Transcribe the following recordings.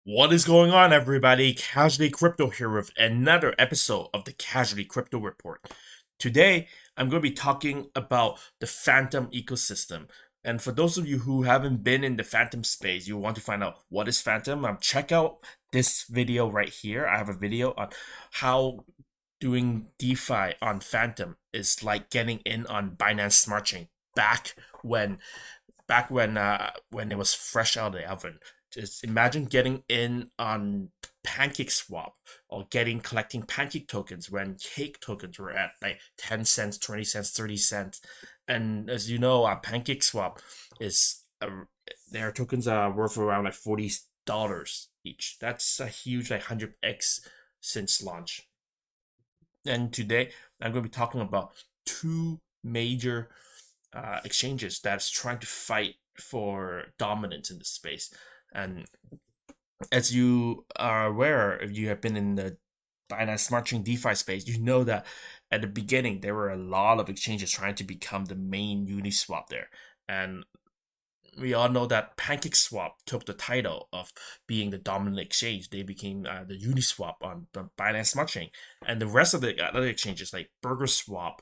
What is going on, everybody? Casually Crypto here with another episode of the Casually Crypto Report. Today, I'm going to be talking about the Fantom ecosystem. And for those of you who haven't been in the Fantom space, you want to find out what is Fantom, check out this video right here. I have a video on how doing DeFi on Fantom is like getting in on Binance Smart Chain back when when it was fresh out of the oven. Just imagine getting in on Pancakeswap or collecting pancake tokens when cake tokens were at like 10 cents, 20 cents, 30 cents. And as you know, Pancakeswap is their tokens are worth around like $40 each. That's a huge like 100x since launch. And today I'm going to be talking about two major exchanges that's trying to fight for dominance in the space. And as you are aware, if you have been in the Binance Smart Chain DeFi space, you know that at the beginning there were a lot of exchanges trying to become the main Uniswap there. And we all know that Pancakeswap took the title of being the dominant exchange. They became the Uniswap on the Binance Smart Chain, and the rest of the other exchanges like Burgerswap,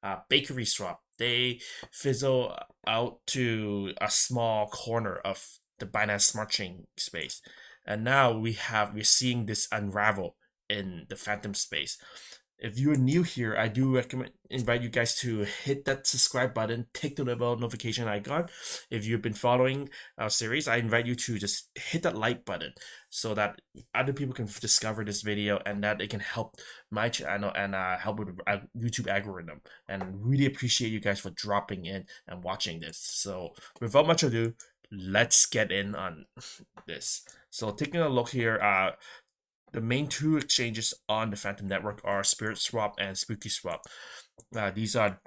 BakerySwap, they fizzle out to a small corner of the Binance Smart Chain space. And now we're seeing this unravel in the Fantom space. If you're new here, I do invite you guys to hit that subscribe button, tick the bell notification icon. If you've been following our series, I invite you to just hit that like button so that other people can discover this video and that it can help my channel and help with YouTube algorithm. And really appreciate you guys for dropping in and watching this. So without much ado, let's get in on this. So taking a look here, the main two exchanges on the Fantom network are SpiritSwap and SpookySwap. These are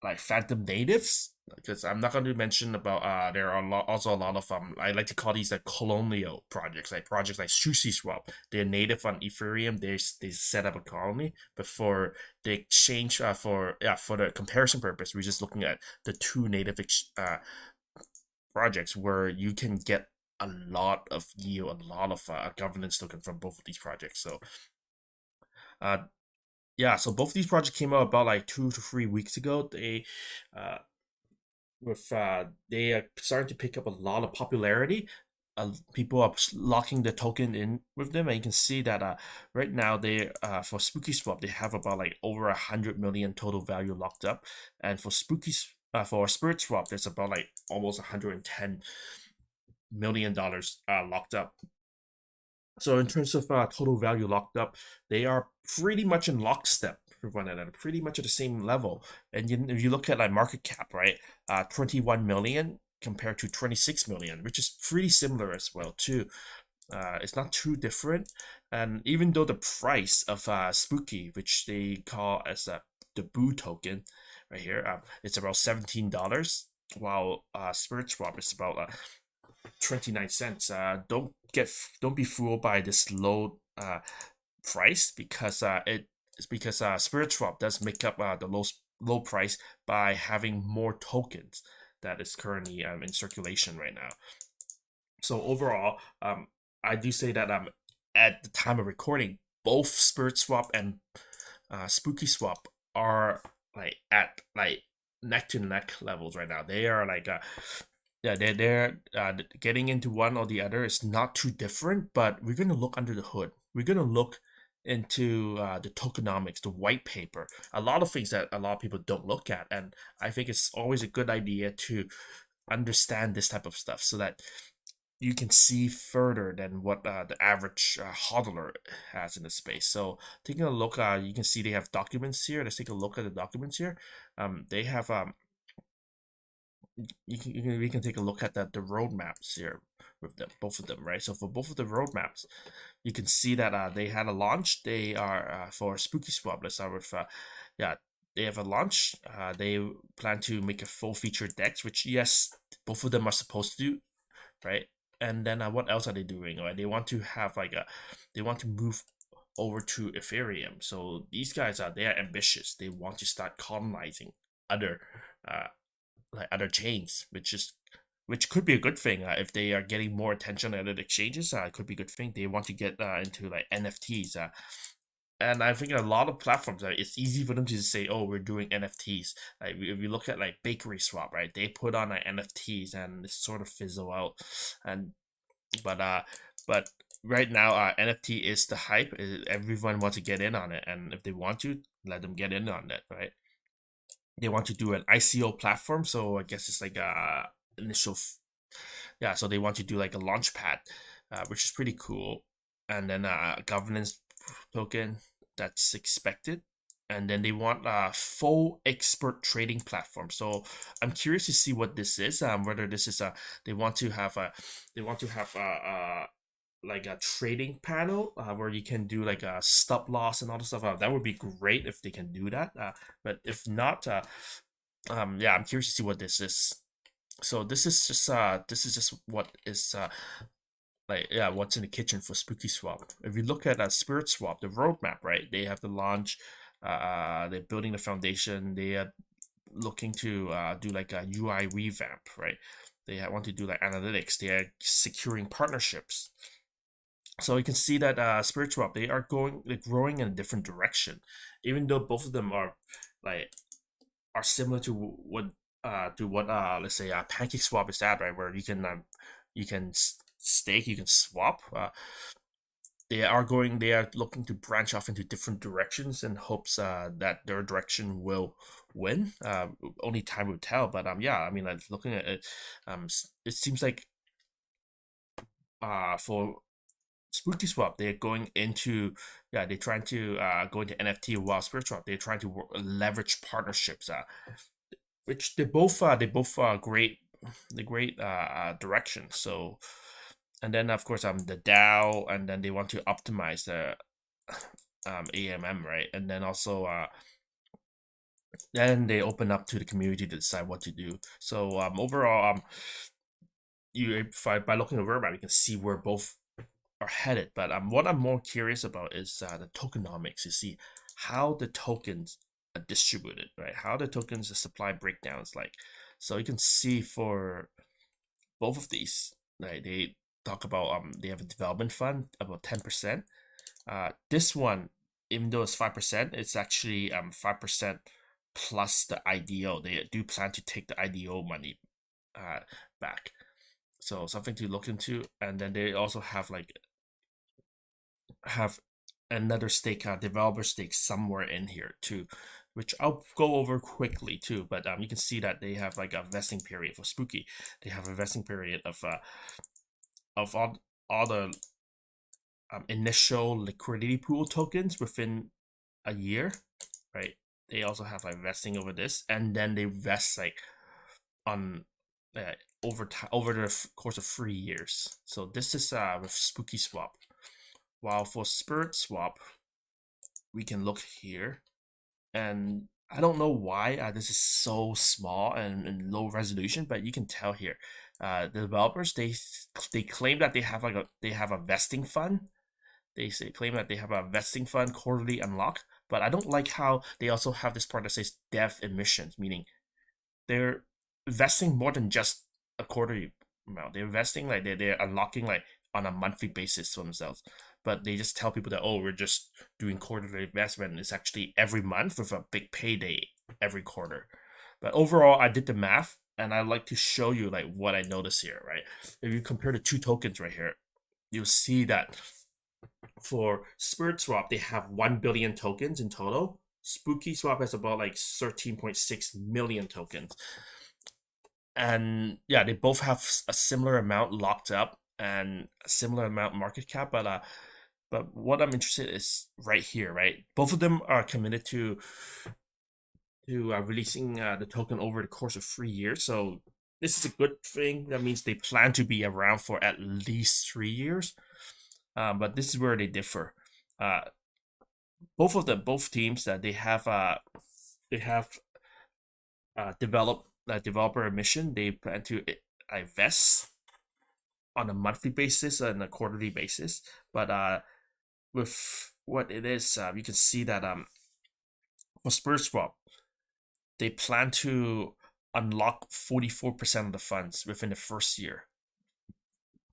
like Fantom natives, because I'm not going to mention about there are also a lot of I like to call these like colonial projects, like projects like SushiSwap. They're native on Ethereum. They set up a colony, but for the exchange for the comparison purpose, we're just looking at the two native projects where you can get a lot of yield, a lot of governance token from both of these projects. So, uh, yeah, so both of these projects came out about like 2 to 3 weeks ago. They are starting to pick up a lot of popularity. People are locking the token in with them, and you can see that right now they for SpookySwap they have about like over 100 million total value locked up, and for SpiritSwap there's about like almost 110 million dollars locked up. So in terms of total value locked up, they are pretty much in lockstep with one another, pretty much at the same level. And if you look at like market cap, right, 21 million compared to 26 million, which is pretty similar as well too. It's not too different, and even though the price of Spooky, which they call as the Boo token, right here, it's about $17, while SpiritSwap is about 29 cents. Don't be fooled by this low price, because it's because SpiritSwap does make up the low price by having more tokens that is currently in circulation right now. So overall, I do say that at the time of recording, both SpiritSwap and SpookySwap are like at like neck to neck levels right now. They are like yeah, they're getting into one or the other is not too different, but we're gonna look under the hood. We're gonna look into the tokenomics, the white paper, a lot of things that a lot of people don't look at, and I think it's always a good idea to understand this type of stuff so that you can see further than what the average hodler has in the space. So taking a look, you can see they have documents here. Let's take a look at the documents here. They have we can take a look at the roadmaps here with them, both of them, right? So for both of the roadmaps, you can see that they had a launch. They are for SpookySwap. Let's start with yeah, they have a launch. They plan to make a full feature DEX, which yes, both of them are supposed to do, right? And then what else are they doing? Right, they want to have they want to move over to Ethereum. So these guys they are ambitious. They want to start colonizing other uh, like other chains, which is which could be a good thing if they are getting more attention at the exchanges. It could be a good thing. They want to get into like NFTs. And I think a lot of platforms, it's easy for them to just say, "Oh, we're doing NFTs." Like if you look at like Bakery Swap, right? They put on like NFTs and it sort of fizzle out. And but but right now, NFT is the hype. Everyone wants to get in on it, and if they want to, let them get in on that, right? They want to do an ICO platform, so I guess it's like a initial, yeah. So they want to do like a launch pad, which is pretty cool, and then a governance token that's expected, and then they want a full expert trading platform. So I'm curious to see what this is. Whether this is a they want to have a they want to have a like a trading panel where you can do like a stop loss and all the stuff. That would be great if they can do that. But if not, yeah, I'm curious to see what this is. So this is just what is like, yeah, what's in the kitchen for SpookySwap. If you look at SpiritSwap, the roadmap, right? They have the launch. They're building the foundation. They are looking to do like a UI revamp, right? They want to do like analytics. They are securing partnerships. So you can see that SpiritSwap, they're growing in a different direction, even though both of them like are similar to what let's say Pancakeswap is at, right, where you can stake, you can swap. They are looking to branch off into different directions in hopes that their direction will win. Only time will tell, but yeah, I mean, like looking at it, it seems like for SpookySwap, they're going into, yeah, they're trying to go into NFT, while SpiritSwap, they're trying to leverage partnerships, which they both great, the great direction. So, and then of course the DAO, and then they want to optimize the AMM, right, and then also then they open up to the community to decide what to do. So overall, by looking at the roadmap, you can see where both are headed. But what I'm more curious about is the tokenomics. You see how the tokens are distributed, right? How the tokens, the supply breakdowns like. So you can see for both of these, right? They talk about they have a development fund about 10%. This one, even though it's 5%, it's actually 5% plus the IDO. They do plan to take the IDO money back. So something to look into. And then they also have another stake, developer stake somewhere in here too, which I'll go over quickly too. But you can see that they have like a vesting period for Spooky. They have a vesting period of all the initial liquidity pool tokens within a year, right? They also have like vesting over this, and then they vest like on over the course of 3 years. So this is with SpookySwap. While for SpiritSwap, we can look here, and I don't know why this is so small and low resolution, but you can tell here, the developers, they claim that they have a vesting fund. Claim that they have a vesting fund quarterly unlock, but I don't like how they also have this part that says dev emissions, meaning they're investing more than just a quarterly amount. They're investing like they're unlocking like on a monthly basis for themselves. But they just tell people that, oh, we're just doing quarterly investment. It's actually every month with a big payday every quarter. But overall, I did the math, and I like to show you like what I notice here, right? If you compare the two tokens right here, you'll see that for SpiritSwap, they have 1 billion tokens in total. SpookySwap has about like 13.6 million tokens. And yeah, they both have a similar amount locked up and a similar amount market cap, but what I'm interested in is right here, right? Both of them are committed to releasing the token over the course of 3 years. So this is a good thing. That means they plan to be around for at least 3 years. But this is where they differ. Both teams that they have developed developer mission. They plan to invest on a monthly basis and a quarterly basis. But with what it is, you can see that for SpiritSwap, they plan to unlock 44% of the funds within the first year,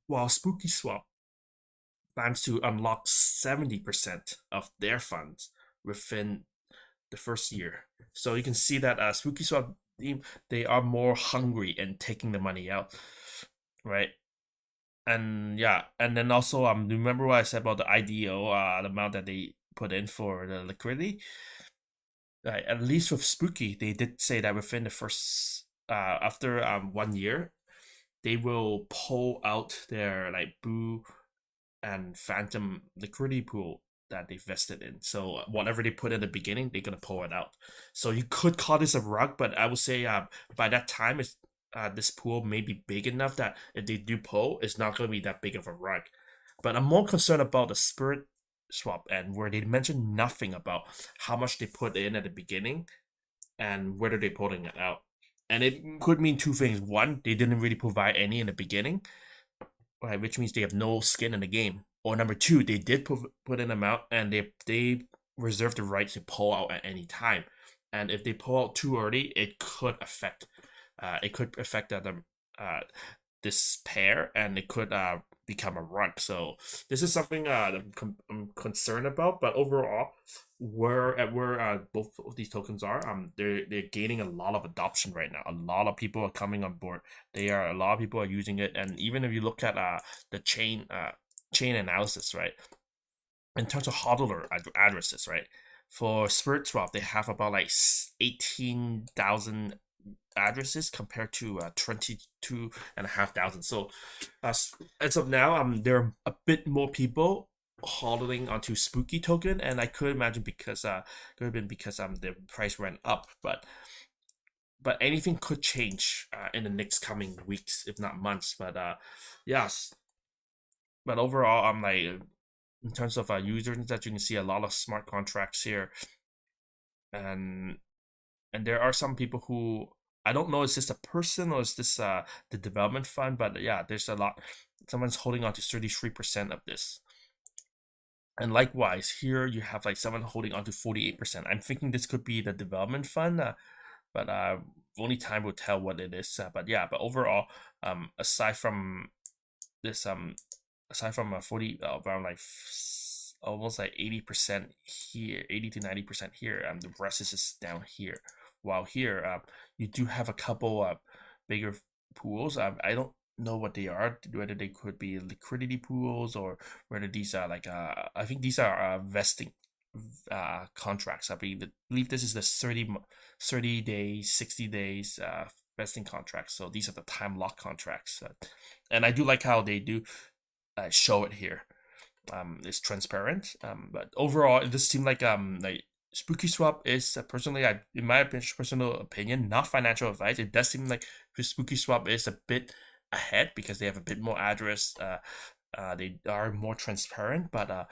while SpookySwap plans to unlock 70% of their funds within the first year. So you can see that SpookySwap team, they are more hungry in taking the money out, right? And yeah, and then also remember what I said about the IDO, the amount that they put in for the liquidity. At least with Spooky, they did say that within the first after 1 year, they will pull out their like Boo and Fantom liquidity pool that they vested in. So whatever they put in the beginning, they're gonna pull it out. So you could call this a rug, but I would say by that time, it's this pool may be big enough that if they do pull, it's not gonna be that big of a rug. But I'm more concerned about the Spirit Swap and where they mention nothing about how much they put in at the beginning and whether they're pulling it out. And it could mean two things. One, they didn't really provide any in the beginning, right, which means they have no skin in the game. Or number two, they did put an amount and they reserve the right to pull out at any time. And if they pull out too early, it could affect this pair, and it could become a rug. So this is something that I'm concerned about. But overall, where both of these tokens are, they're gaining a lot of adoption right now. A lot of people are coming on board. A lot of people are using it, and even if you look at the chain analysis, right, in terms of HODLer addresses, right, for SpiritSwap, they have about like 18,000 addresses compared to 22,500. So as of now, there are a bit more people hodling onto Spooky token, and I could imagine because could have been because the price went up, but anything could change in the next coming weeks, if not months. But yes, but overall, I'm like, in terms of users, that you can see a lot of smart contracts here, and there are some people who, I don't know, is this a person or is this the development fund? But yeah, there's a lot. Someone's holding on to 33% of this. And likewise, here you have like someone holding on to 48%. I'm thinking this could be the development fund, but only time will tell what it is. But yeah, but overall, aside from this, aside from 40, around like almost like 80% here, 80 to 90% here, the rest is just down here. While here, you do have a couple bigger pools. I don't know what they are, whether they could be liquidity pools or whether these are like I think these are vesting contracts. I believe this is the 30 days, 60 days vesting contracts. So these are the time lock contracts, and I do like how they do show it here. It's transparent, but overall it does seem like SpookySwap is personally, in my personal opinion, not financial advice. It does seem like SpookySwap is a bit ahead because they have a bit more address. They are more transparent, but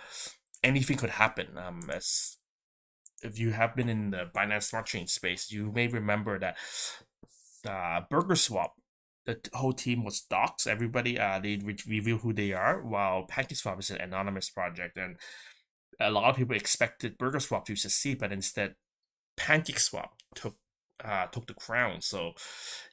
anything could happen. As if you have been in the Binance Smart Chain space, you may remember that Burgerswap, the whole team was doxxed. Everybody, they reveal who they are, while Pancakeswap is an anonymous project, and a lot of people expected Burgerswap to succeed, but instead Pancakeswap took the crown. So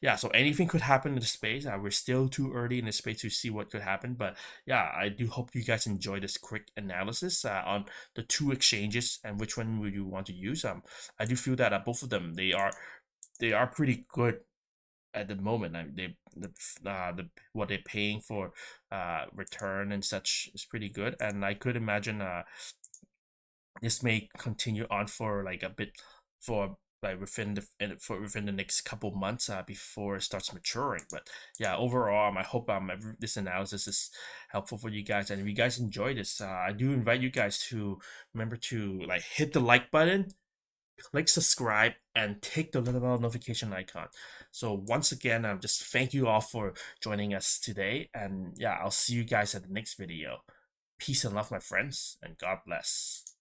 yeah, so anything could happen in the space. We're still too early in the space to see what could happen, but yeah, I do hope you guys enjoy this quick analysis on the two exchanges and which one would you want to use. I do feel that both of them, they are pretty good at the moment. What they're paying for return and such is pretty good, and I could imagine this may continue on for like a bit, for like within the next couple months before it starts maturing. But yeah, overall, I hope this analysis is helpful for you guys, and if you guys enjoy this, I do invite you guys to remember to like hit the like button, click subscribe, and take the little bell notification icon. So once again, just thank you all for joining us today, and yeah, I'll see you guys at the next video. Peace and love, my friends, and God bless.